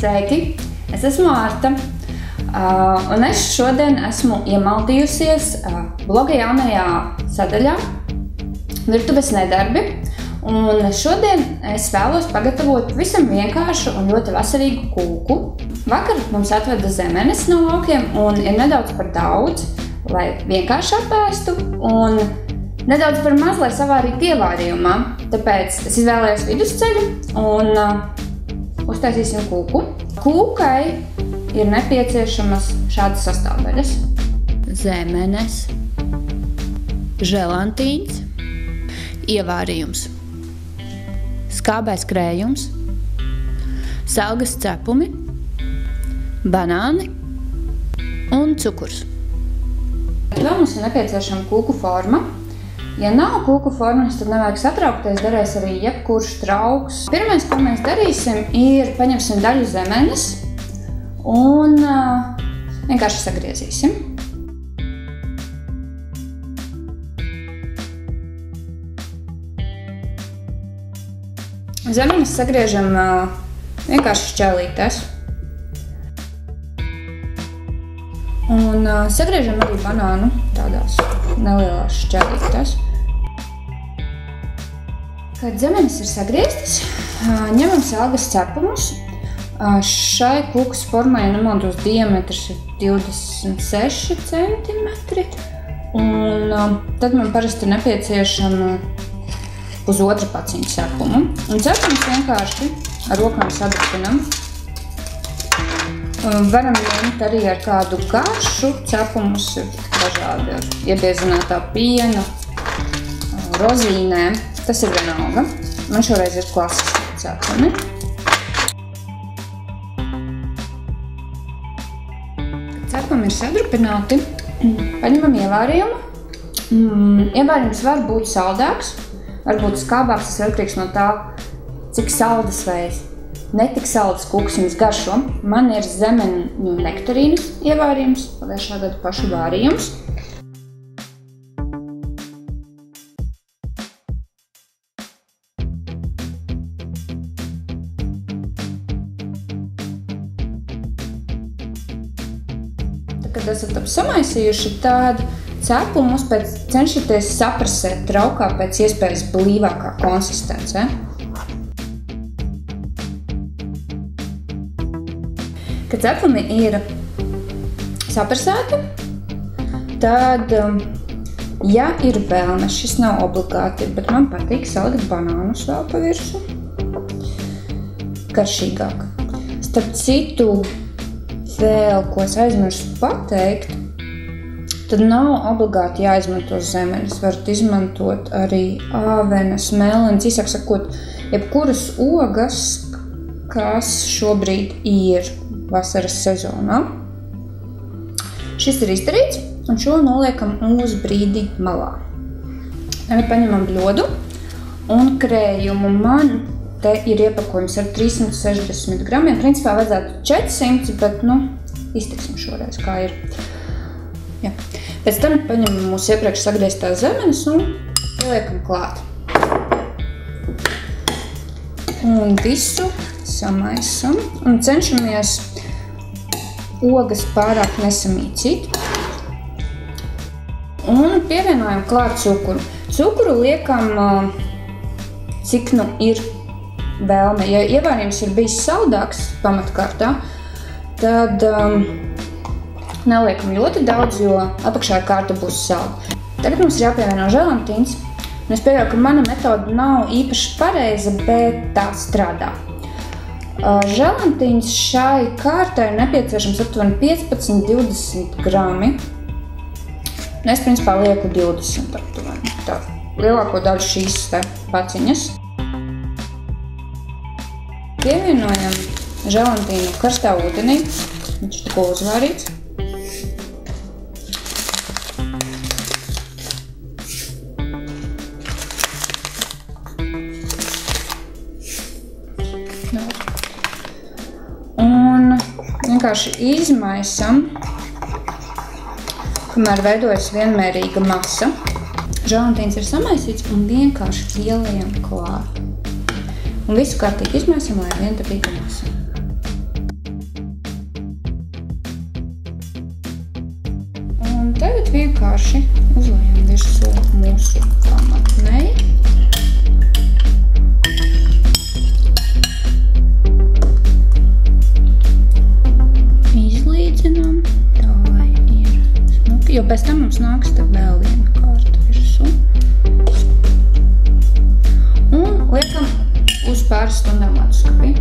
Sveiki! Es esmu Arta, un es šodien esmu iemaldījusies bloga jaunajā sadaļā Virtuves nedarbi. Un šodien es vēlos pagatavot visam vienkāršu un ļoti vasarīgu kūku. Vakar mums atveda zemenes no laukiem un ir nedaudz par daudz, lai vienkārši apēstu, un nedaudz par maz, lai savārītu ievārījumā. Tāpēc es izvēlējos vidusceļu un uztaisīsim kūku. Kūkai ir nepieciešamas šādas sastāvdaļas. Zemenes, želantīns, ievārījums, skābais krējums, salgas cepumi, banāni un cukurs. Vēl mums ir nepieciešama kūku forma. Ja nav kūku formas, tad nevajag satraukties, derēs arī jebkurš trauks. Pirmais, ko mēs darīsim, ir paņemsim daļu zemenes un vienkārši sagriezīsim. Zemenes sagriežam vienkārši šķēlītēs. Un sagriežam arī banānu tādās nelielās šķēlītēs. Kad zemenes ir sagrieztas, ņemam salgas cepumus. Šai kūkas formai, ja nemaldos, diametrs ir 26 centimetri. Un tad man parasti ir nepieciešama pusotra paciņa cepumu. Un cepumus vienkārši ar rokām sadrupinam. Varam ņemt arī ar kādu garšu. Cepumus ir dažādi ar iebiezinātā piena, rozīnēm. Tas ir vienalga. Man šoreiz ir klasiski cepumi. Kad cepumi ir sadrupināti, paņemam ievārījumu. Ievārījums var būt saldāks, varbūt skābāks, tas ir atkarīgs no tā, cik saldas vai netik saldas kūkas jums garšo. Man ir zemeņu nektarīnas ievārījums, pagājušā gada pašu vārījums. Tad, kad esat samaisījuši, tad cepumus cenšaties saprasēt traukā pēc iespējas blīvākā konsistence. Kad cepumi ir saprasēti, tad, ja ir vēlme, šis nav obligāti, bet man patīk salikt banānus vēl pa virsmu, garšīgāk. Starp citu, vēl, ko es aizmirstu pateikt, tad nav obligāti jāizmanto zemenes. Varat izmantot arī āvenes, melenes, īsāk sakot, jebkuras ogas, kas šobrīd ir vasaras sezonā. Šis ir izdarīts, un šo noliekam uz brīdi malā. Tagad paņemam bļodu un krējumu. Man te ir iepakojums ar 360 gramiem. Principā vajadzētu 400, bet, iztiksim šoreiz, kā ir. Jā. Pēc tam paņemam mūsu iepriekš sagrieztās zemenes un ieliekam klāt. Un visu samaisam un cenšamies ogas pārāk nesamīcīt. Un pievienojam klāt cukuru. Cukuru liekam, cik ir vēlme. Ja ievārījums ir bijis saldāks pamatkārtā, tad neliekam ļoti daudz, jo apakšā kārta būs salda. Tagad mums ir jāpievieno želantīns. Es pieļauju, ka mana metoda nav īpaši pareiza, bet tā strādā. Želantīns šai kārtai ir nepieciešams aptuveni 15–20 grami. Es principā lieku 20 aptuveni. Tā, lielāko daļu šīs paciņas. Pievienojam želantīnu karstā ūdenī. Viņš tikko uzvārīts. Un vienkārši izmaisam, kamēr veidojas vienmērīga masa. Želantīns ir samaisīts un vienkārši ieliejam klāt. Un visu kārtīgi izmaisam, lai vientabīga masa. ļoti vienkārši uzlējam virsū mūsu pamatnei. Izlīdzinām, tā lai ir smuki, jo pēc tam mums nāks te vēl viena kārta virsū. Un liekam uz pāris stundām leduskapī.